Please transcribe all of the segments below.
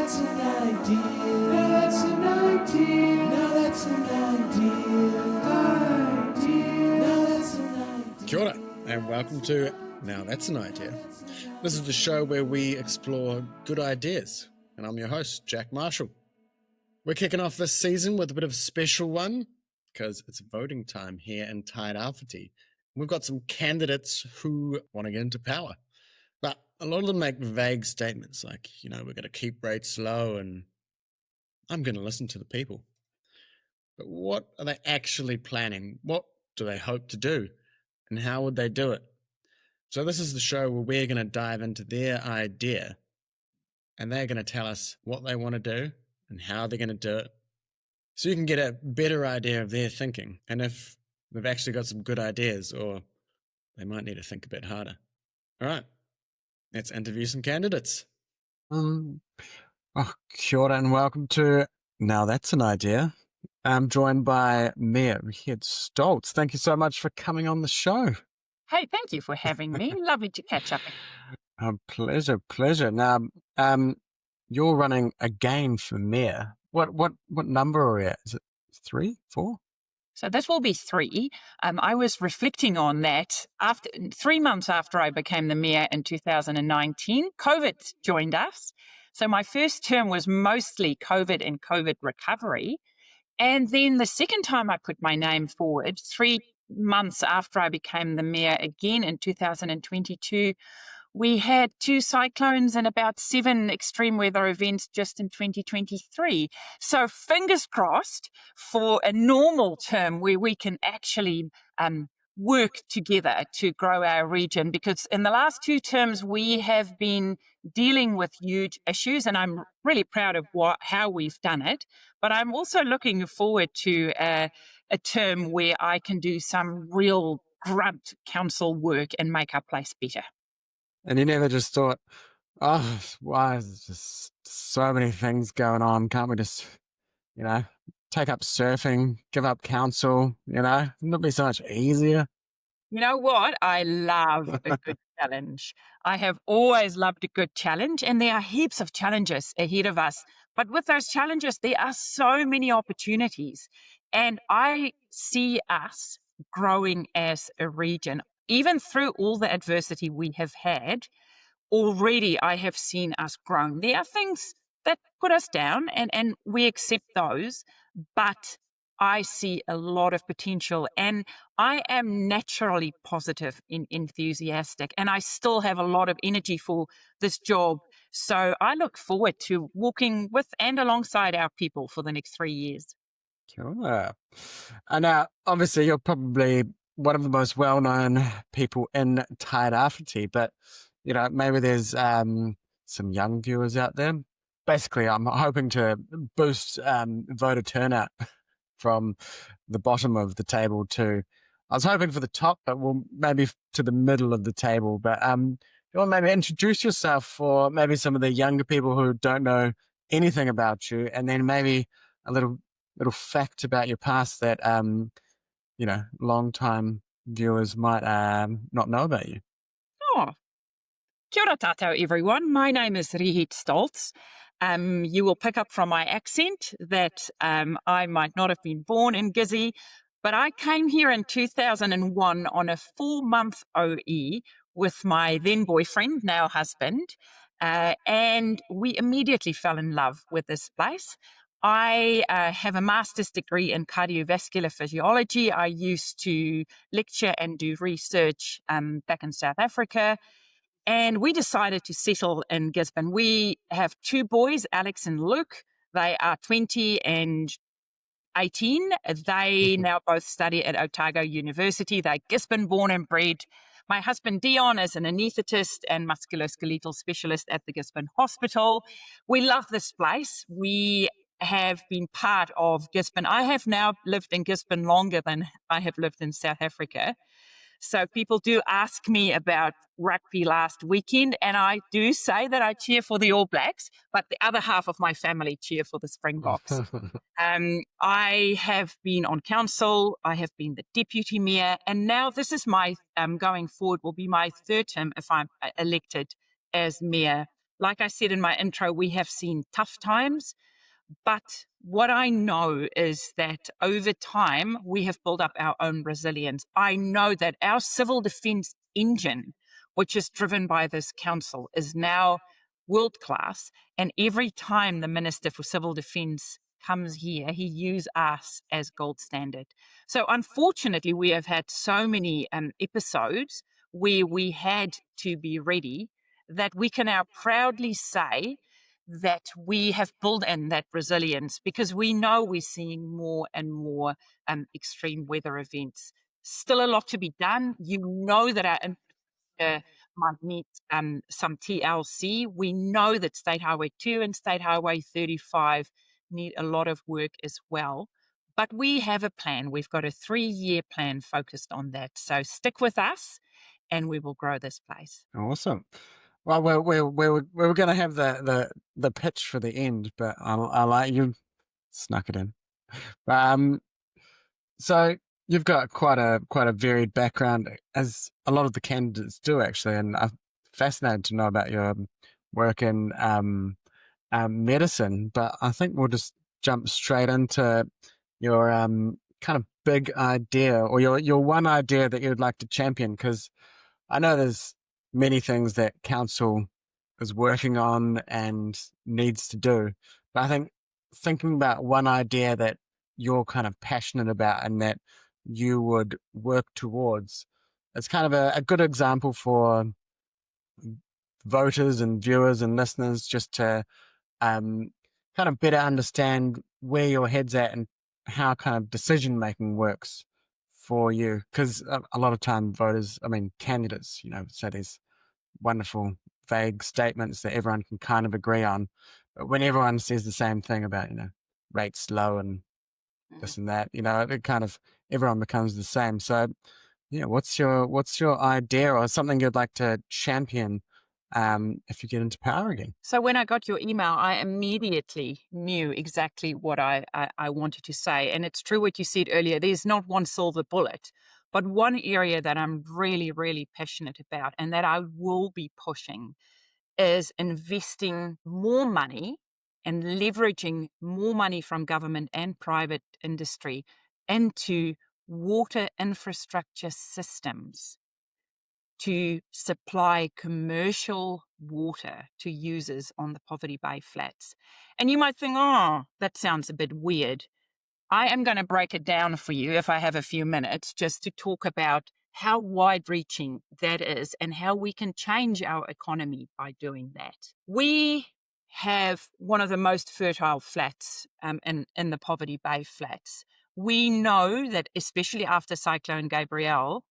that's an idea. Now that's an idea. Now that's an idea. Now that's an idea. Kia ora, and welcome to Now That's an Idea. This is the show where we explore good ideas, and I'm your host, Jack Marshall. We're kicking off this season with a bit of a special one because it's voting time here in Tairāwhiti. We've got some candidates who want to get into power, but a lot of them make vague statements like, we're going to keep rates low and I'm going to listen to the people. But what are they actually planning? What do they hope to do? And how would they do it? So this is the show where we're going to dive into their idea and they're going to tell us what they want to do and how they're going to do it. So you can get a better idea of their thinking and if they've actually got some good ideas or they might need to think a bit harder. All right, let's interview some candidates. Kia ora and welcome to Now That's an Idea. I'm joined by Mayor Rehette Stoltz. Thank you so much for coming on the show. Hey, thank you for having me. Lovely to catch up. Pleasure. Now, you're running again for mayor. What number are we at? Is it 3, 4? So this will be 3. I was reflecting on that after 3 months after I became the mayor in 2019. COVID joined us. So my first term was mostly COVID and COVID recovery. And then the second time I put my name forward, 3 months after I became the mayor again in 2022, we had 2 cyclones and about 7 extreme weather events just in 2023. So fingers crossed for a normal term where we can actually work together to grow our region, because in the last 2 terms we have been dealing with huge issues and I'm really proud of how we've done it. But I'm also looking forward to a term where I can do some real grunt council work and make our place better. And you never just thought, oh, why is there just so many things going on? Can't we just, take up surfing, give up council, Wouldn't it be so much easier? You know what? I love a good challenge. I have always loved a good challenge, and there are heaps of challenges ahead of us. But with those challenges, there are so many opportunities. And I see us growing as a region. Even through all the adversity we have had, already I have seen us grow. There are things that put us down, and we accept those, but I see a lot of potential, and I am naturally positive and enthusiastic, and I still have a lot of energy for this job. So I look forward to walking with and alongside our people for the next 3 years. Sure. And now, obviously, you're probably one of the most well-known people in Tairāwhiti, but, maybe there's some young viewers out there. Basically, I'm hoping to boost voter turnout from the bottom of the table to, I was hoping for the top, but maybe to the middle of the table. But you want to maybe introduce yourself for maybe some of the younger people who don't know anything about you, and then maybe a little fact about your past that, long-time viewers might not know about you. Oh, kia ora tātou, everyone. My name is Rehette Stoltz. You will pick up from my accent that I might not have been born in Gizzy, but I came here in 2001 on a 4-month OE with my then boyfriend, now husband, and we immediately fell in love with this place. I have a master's degree in cardiovascular physiology. I used to lecture and do research back in South Africa. And we decided to settle in Gisborne. We have 2 boys, Alex and Luke. They are 20 and 18. They now both study at Otago University. They're Gisborne born and bred. My husband, Dion, is an anaesthetist and musculoskeletal specialist at the Gisborne Hospital. We love this place. We have been part of Gisborne. I have now lived in Gisborne longer than I have lived in South Africa. So people do ask me about rugby last weekend, and I do say that I cheer for the All Blacks, but the other half of my family cheer for the Springboks. I have been on council, I have been the deputy mayor, and now this is my, going forward, will be my 3rd term if I'm elected as mayor like I said in my intro, we have seen tough times. But what I know is that over time, we have built up our own resilience. I know that our civil defense engine, which is driven by this council, is now world class. And every time the Minister for Civil Defense comes here, he uses us as gold standard. So unfortunately, we have had so many episodes where we had to be ready that we can now proudly say that we have built in that resilience, because we know we're seeing more and more extreme weather events. Still a lot to be done. You know that our might need some TLC. We know that State Highway 2 and State Highway 35 need a lot of work as well. But we have a plan. We've got a 3-year plan focused on that. So stick with us and we will grow this place. Awesome. Well, we were going to have the pitch for the end, but I like you snuck it in. So you've got quite a varied background, as a lot of the candidates do, actually, and I'm fascinated to know about your work in medicine. But I think we'll just jump straight into your kind of big idea, or your one idea that you'd like to champion, because I know there's many things that council is working on and needs to do, but I think thinking about one idea that you're kind of passionate about and that you would work towards, it's kind of a good example for voters and viewers and listeners just to kind of better understand where your head's at and how kind of decision making works for you. Because a lot of time candidates, say these wonderful vague statements that everyone can kind of agree on, but when everyone says the same thing about rates low and this and that, it kind of, everyone becomes the same. So what's your idea or something you'd like to champion if you get into power again? So when I got your email, I immediately knew exactly what I wanted to say. And it's true what you said earlier. There's not one silver bullet, but one area that I'm really, really passionate about and that I will be pushing is investing more money and leveraging more money from government and private industry into water infrastructure systems to supply commercial water to users on the Poverty Bay Flats. And you might think, oh, that sounds a bit weird. I am going to break it down for you if I have a few minutes just to talk about how wide-reaching that is and how we can change our economy by doing that. We have one of the most fertile flats in the Poverty Bay Flats. We know that, especially after Cyclone Gabrielle,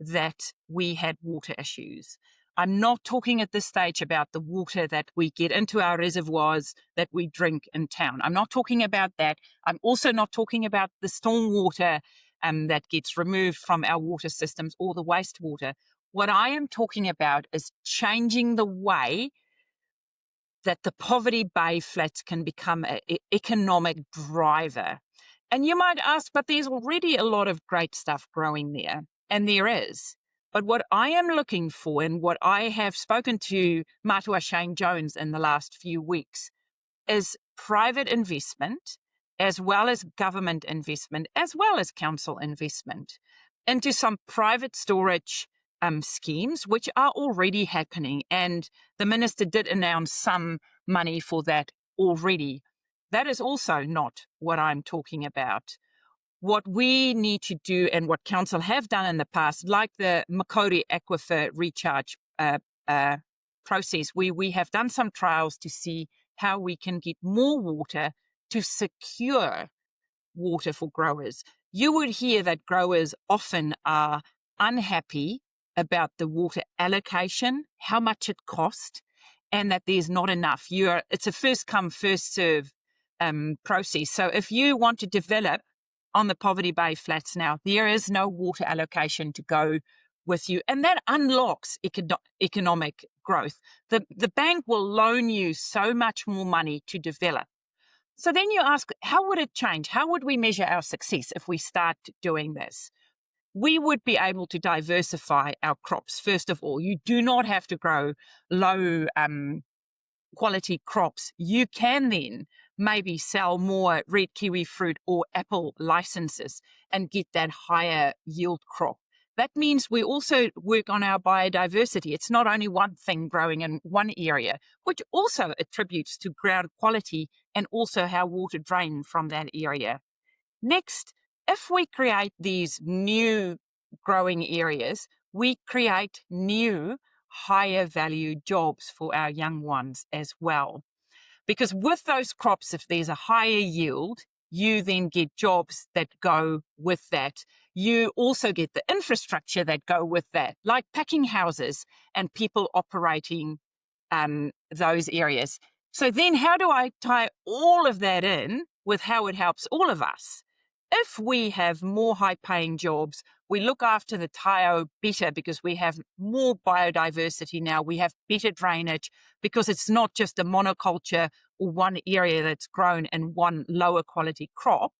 that we had water issues. I'm not talking at this stage about the water that we get into our reservoirs that we drink in town. I'm not talking about that. I'm also not talking about the storm water that gets removed from our water systems or the wastewater. What I am talking about is changing the way that the Poverty Bay Flats can become an economic driver. And you might ask, but there's already a lot of great stuff growing there. And there is. But what I am looking for, and what I have spoken to Matua Shane Jones in the last few weeks, is private investment, as well as government investment, as well as council investment into some private storage schemes, which are already happening. And the minister did announce some money for that already. That is also not what I'm talking about. What we need to do, and what council have done in the past, like the Makori Aquifer recharge process, we have done some trials to see how we can get more water to secure water for growers. You would hear that growers often are unhappy about the water allocation, how much it costs, and that there's not enough. It's a first come, first serve process. So if you want to develop on the Poverty Bay Flats now, there is no water allocation to go with you. And that unlocks economic growth. The bank will loan you so much more money to develop. So then you ask, how would it change? How would we measure our success if we start doing this? We would be able to diversify our crops. First of all, you do not have to grow low quality crops, you can then maybe sell more red kiwi fruit or apple licenses and get that higher yield crop. That means we also work on our biodiversity. It's not only one thing growing in one area, which also attributes to ground quality and also how water drains from that area. Next, if we create these new growing areas, we create new higher value jobs for our young ones as well. Because with those crops, if there's a higher yield, you then get jobs that go with that. You also get the infrastructure that go with that, like packing houses and people operating those areas. So then how do I tie all of that in with how it helps all of us? If we have more high-paying jobs, we look after the Tairāwhiti better because we have more biodiversity now. We have better drainage because it's not just a monoculture or one area that's grown in one lower quality crop.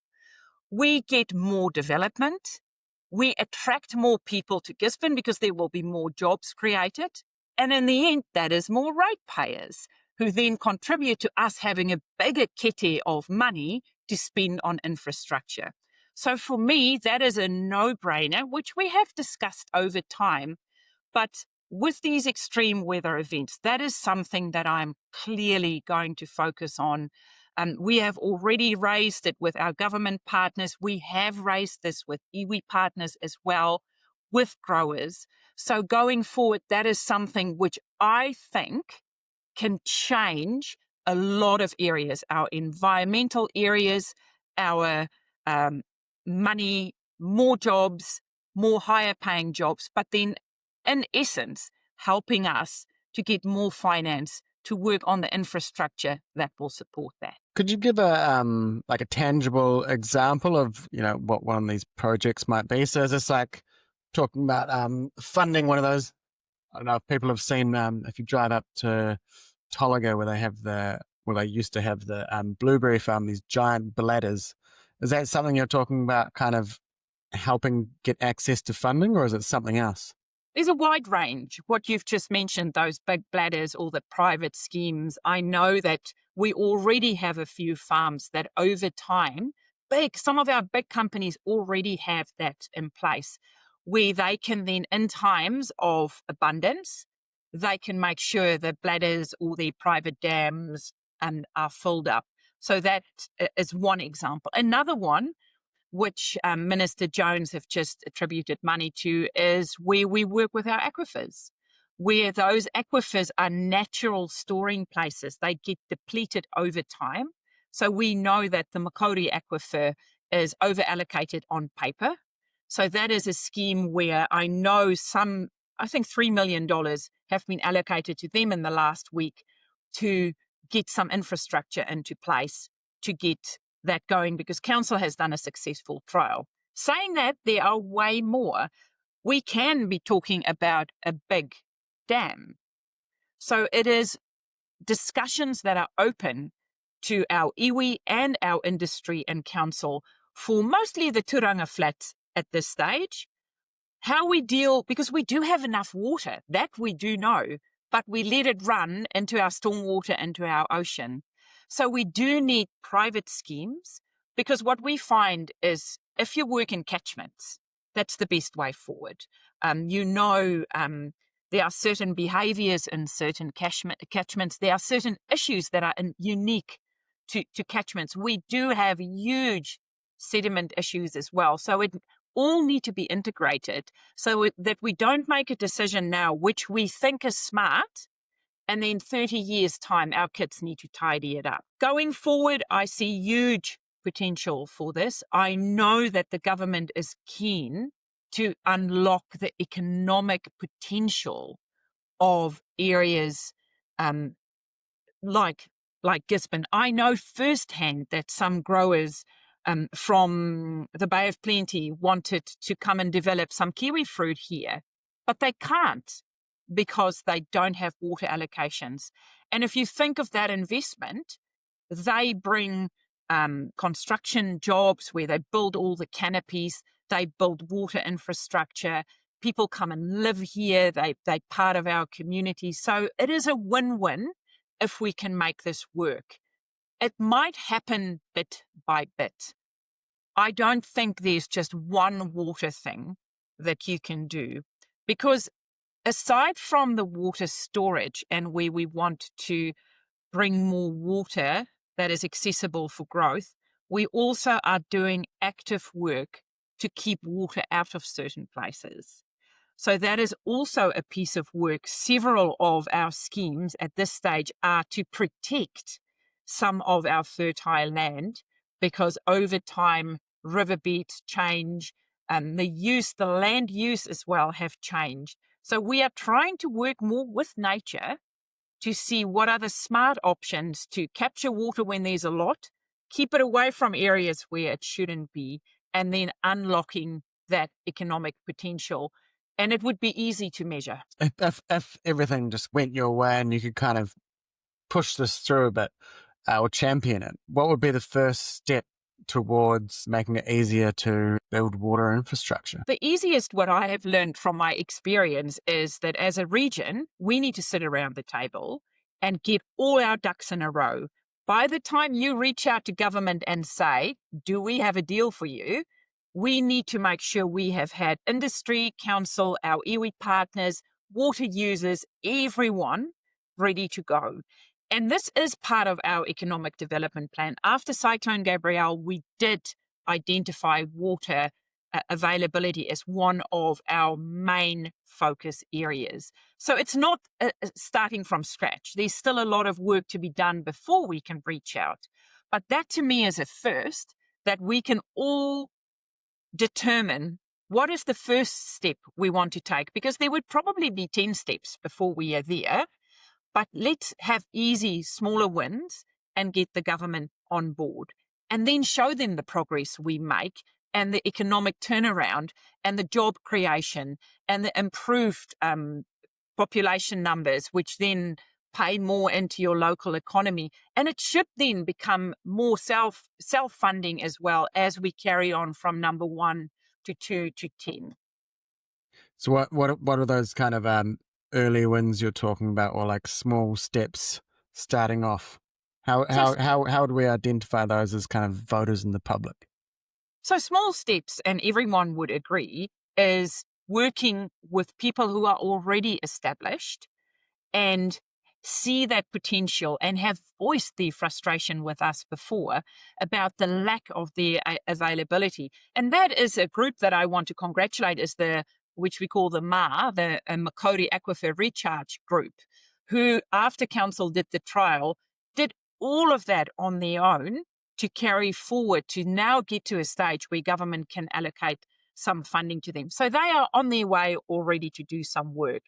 We get more development. We attract more people to Gisborne because there will be more jobs created. And in the end, that is more ratepayers who then contribute to us having a bigger kete of money to spend on infrastructure. So for me, that is a no-brainer, which we have discussed over time. But with these extreme weather events, that is something that I'm clearly going to focus on. We have already raised it with our government partners. We have raised this with iwi partners as well, with growers. So going forward, that is something which I think can change a lot of areas, our environmental areas, our money, more jobs, more higher paying jobs, but then in essence, helping us to get more finance to work on the infrastructure that will support that. Could you give a like a tangible example of what one of these projects might be? So is this like talking about funding one of those? I don't know if people have seen if you drive up to Tolaga where they used to have the blueberry farm, these giant bladders. Is that something you're talking about, kind of helping get access to funding, or is it something else? There's a wide range. What you've just mentioned, those big bladders, all the private schemes, I know that we already have a few farms that over time, some of our big companies already have that in place, where they can then, in times of abundance, they can make sure the bladders or their private dams are filled up. So that is one example. Another one, which Minister Jones have just attributed money to, is where we work with our aquifers, where those aquifers are natural storing places. They get depleted over time. So we know that the Makaurau aquifer is over-allocated on paper. So that is a scheme where I know I think $3 million have been allocated to them in the last week to get some infrastructure into place to get that going, because council has done a successful trial. Saying that, there are way more. We can be talking about a big dam. So it is discussions that are open to our iwi and our industry and council for mostly the Turanga flats at this stage. How we deal, because we do have enough water, that we do know, but we let it run into our stormwater, into our ocean. So we do need private schemes, because what we find is if you work in catchments, that's the best way forward. There are certain behaviours in certain catchments. There are certain issues that are unique to catchments. We do have huge sediment issues as well. So it all need to be integrated so that we don't make a decision now which we think is smart, and then 30 years' time, our kids need to tidy it up. Going forward, I see huge potential for this. I know that the government is keen to unlock the economic potential of areas like Gisborne. I know firsthand that some growers from the Bay of Plenty wanted to come and develop some kiwi fruit here, but they can't because they don't have water allocations. And if you think of that investment, they bring construction jobs where they build all the canopies, they build water infrastructure, people come and live here, they're part of our community. So it is a win-win if we can make this work. It might happen bit by bit. I don't think there's just one water thing that you can do, because aside from the water storage and where we want to bring more water that is accessible for growth, we also are doing active work to keep water out of certain places. So that is also a piece of work. Several of our schemes at this stage are to protect some of our fertile land, because over time, riverbeds change, and the land use as well have changed. So we are trying to work more with nature to see what are the smart options to capture water when there's a lot, keep it away from areas where it shouldn't be, and then unlocking that economic potential. And it would be easy to measure. If everything just went your way and you could kind of push this through a bit or champion it, what would be the first step towards making it easier to build water infrastructure? The easiest, what I have learned from my experience, is that as a region, we need to sit around the table and get all our ducks in a row. By the time you reach out to government and say, do we have a deal for you? We need to make sure we have had industry, council, our iwi partners, water users, everyone ready to go. And this is part of our economic development plan. After Cyclone Gabrielle, we did identify water availability as one of our main focus areas. So it's not starting from scratch. There's still a lot of work to be done before we can reach out. But that to me is a first, that we can all determine what is the first step we want to take, because there would probably be 10 steps before we are there. But let's have easy, smaller wins and get the government on board, and then show them the progress we make and the economic turnaround and the job creation and the improved population numbers, which then pay more into your local economy. And it should then become more self-funding as well, as we carry on from number 1 to 2 to 10. So what are those kind of early wins you're talking about, or like small steps starting off? How do we identify those as kind of voters in the public? So small steps, and everyone would agree, is working with people who are already established and see that potential and have voiced their frustration with us before about the lack of their availability. And that is a group that I want to congratulate, is which we call the Makori Aquifer Recharge Group, who, after council did the trial, did all of that on their own to carry forward to now get to a stage where government can allocate some funding to them. So they are on their way already to do some work.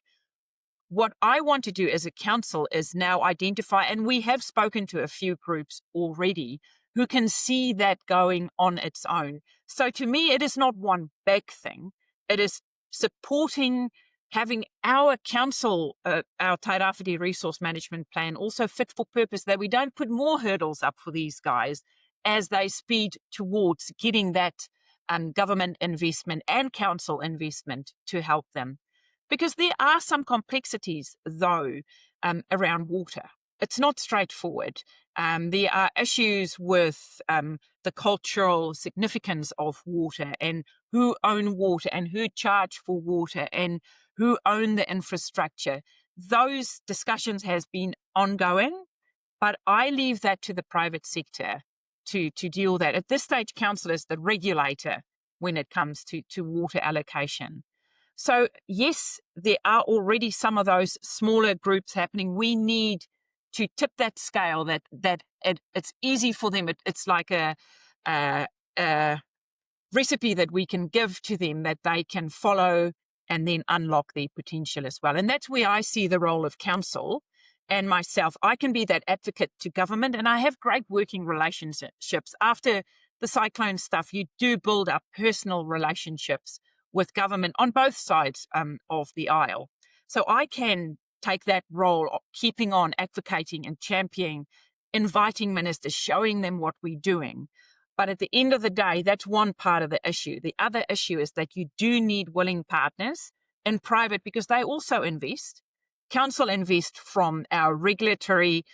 What I want to do as a council is now identify, and we have spoken to a few groups already who can see that going on its own. So to me, it is not one big thing. It is supporting, having our council, our Tairāwhiti resource management plan also fit for purpose, that we don't put more hurdles up for these guys as they speed towards getting that government investment and council investment to help them. Because there are some complexities, though, around water. It's not straightforward. There are issues with the cultural significance of water, and who own water and who charge for water and who own the infrastructure. Those discussions has been ongoing, but I leave that to the private sector to deal with that. At this stage, council is the regulator when it comes to water allocation. So yes, there are already some of those smaller groups happening. We need to tip that scale, that it's easy for them. It's like a recipe that we can give to them that they can follow and then unlock their potential as well. And that's where I see the role of council and myself. I can be that advocate to government, and I have great working relationships. After the cyclone stuff, you do build up personal relationships with government on both sides of the aisle. So I can take that role of keeping on advocating and championing, inviting ministers, showing them what we're doing. But at the end of the day, that's one part of the issue. The other issue is that you do need willing partners in private, because they also invest. Council invest from our regulatory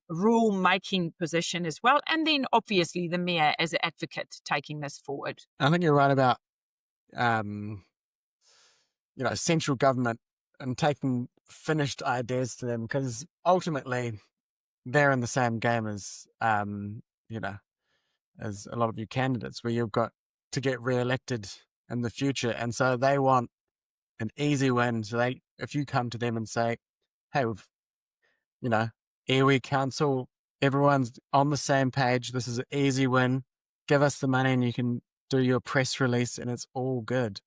rule-making position as well. And then obviously the mayor as an advocate taking this forward. I think you're right about, central government and taking finished ideas to them, because ultimately they're in the same game as, as a lot of you candidates, where you've got to get re-elected in the future. And so they want an easy win. So if you come to them and say, hey, we've, Iwi Council, everyone's on the same page. This is an easy win. Give us the money and you can do your press release and it's all good.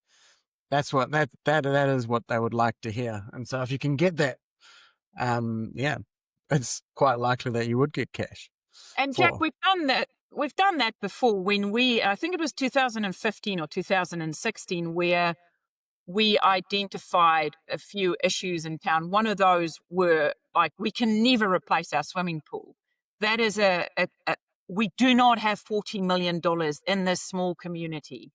That's what that is what they would like to hear. And so if you can get that, it's quite likely that you would get cash. And Jack, we've done that. We've done that before when I think it was 2015 or 2016, where we identified a few issues in town. One of those were like, we can never replace our swimming pool. That is we do not have $40 million in this small community.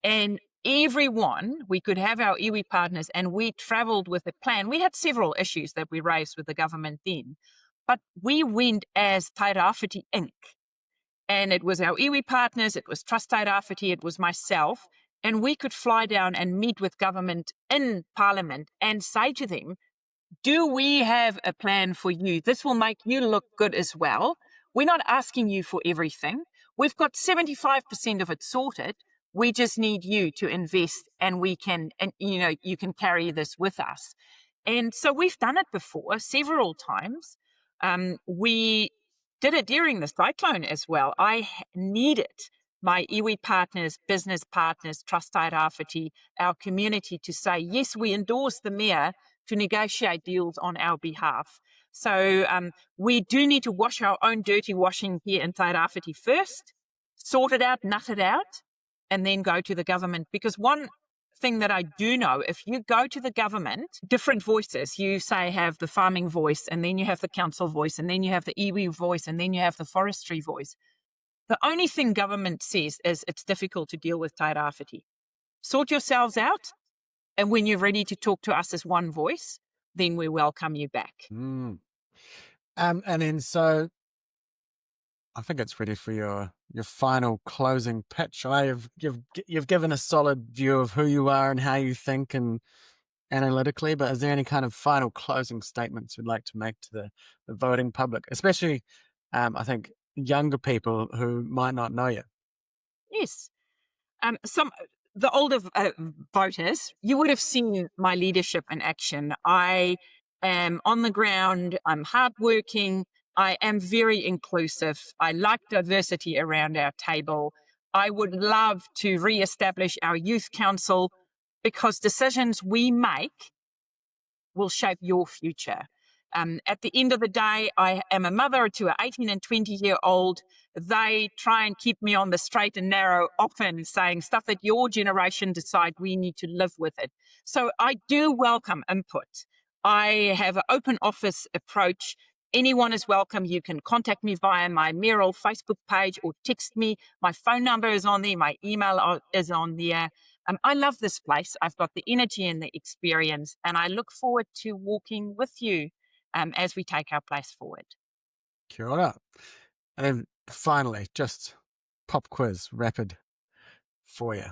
And we could have our iwi partners, and we traveled with a plan. We had several issues that we raised with the government then, but we went as Tairāwhiti Inc. And it was our iwi partners, it was Trust Tairāwhiti, it was myself, and we could fly down and meet with government in Parliament and say to them, do we have a plan for you? This will make you look good as well. We're not asking you for everything. We've got 75% of it sorted. We just need you to invest, and you can carry this with us. And so we've done it before several times. We did it during the cyclone as well. I needed my iwi partners, business partners, Trust Tairāwhiti, our community to say, yes, we endorse the mayor to negotiate deals on our behalf. So we do need to wash our own dirty washing here in Tairāwhiti first, sort it out, nut it out, and then go to the government. Because one thing that I do know, if you go to the government, different voices, you say have the farming voice, and then you have the council voice, and then you have the iwi voice, and then you have the forestry voice. The only thing government says is it's difficult to deal with Tairāwhiti. Sort yourselves out, and when you're ready to talk to us as one voice, then we welcome you back. And then so I think it's ready for your final closing pitch. You've given a solid view of who you are and how you think and analytically, but is there any kind of final closing statements you'd like to make to the voting public, especially I think younger people who might not know you? Yes. The older voters, you would have seen my leadership in action. I am on the ground. I'm hardworking. I am very inclusive. I like diversity around our table. I would love to reestablish our youth council, because decisions we make will shape your future. At the end of the day, I am a mother to an 18 and 20-year-old. They try and keep me on the straight and narrow, often saying stuff that your generation decide we need to live with it. So I do welcome input. I have an open office approach. Anyone is welcome. You can contact me via my mayoral Facebook page or text me. My phone number is on there. My email is on there. I love this place. I've got the energy and the experience, and I look forward to walking with you as we take our place forward. Kia ora. And then finally, just pop quiz, rapid for you.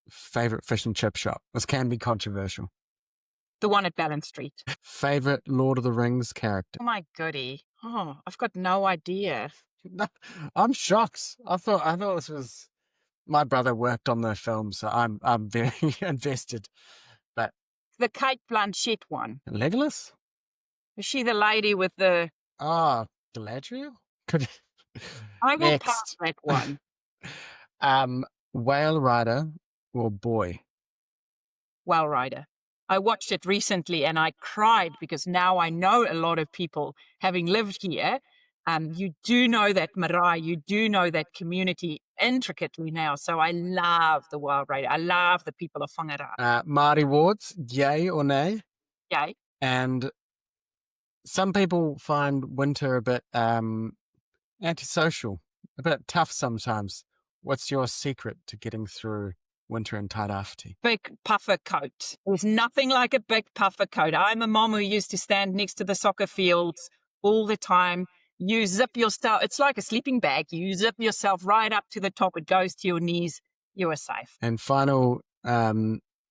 Favorite fish and chip shop? This can be controversial. The one at Balance Street. Favorite Lord of the Rings character? Oh my goodie. Oh, I've got no idea. I'm shocked. I thought this was. My brother worked on the film, so I'm very invested. But the Kate Blanchett one. Legolas? Is she the lady with the... Galadriel? I will pass that one. Whale Rider or Boy? Whale Rider. I watched it recently and I cried, because now I know a lot of people, having lived here. You do know that marae, you do know that community intricately now. So I love the Wild Rider. I love the people of Whangarā. Māori wards, yay or nay? Yay. And some people find winter a bit antisocial, a bit tough sometimes. What's your secret to getting through winter in Tairāwhiti? Big puffer coat. There's nothing like a big puffer coat. I'm a mom who used to stand next to the soccer fields all the time. You zip yourself. It's like a sleeping bag. You zip yourself right up to the top. It goes to your knees. You are safe. And final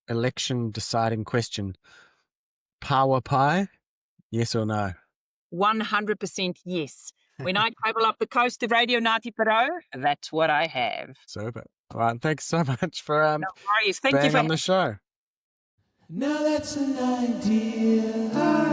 election deciding question. Power pie, yes or no? 100% yes. When I travel up the coast of Radio Ngāti Porou, that's what I have. Super. All right, thanks so much for No worries. Thank you being for on the show. Now that's an idea.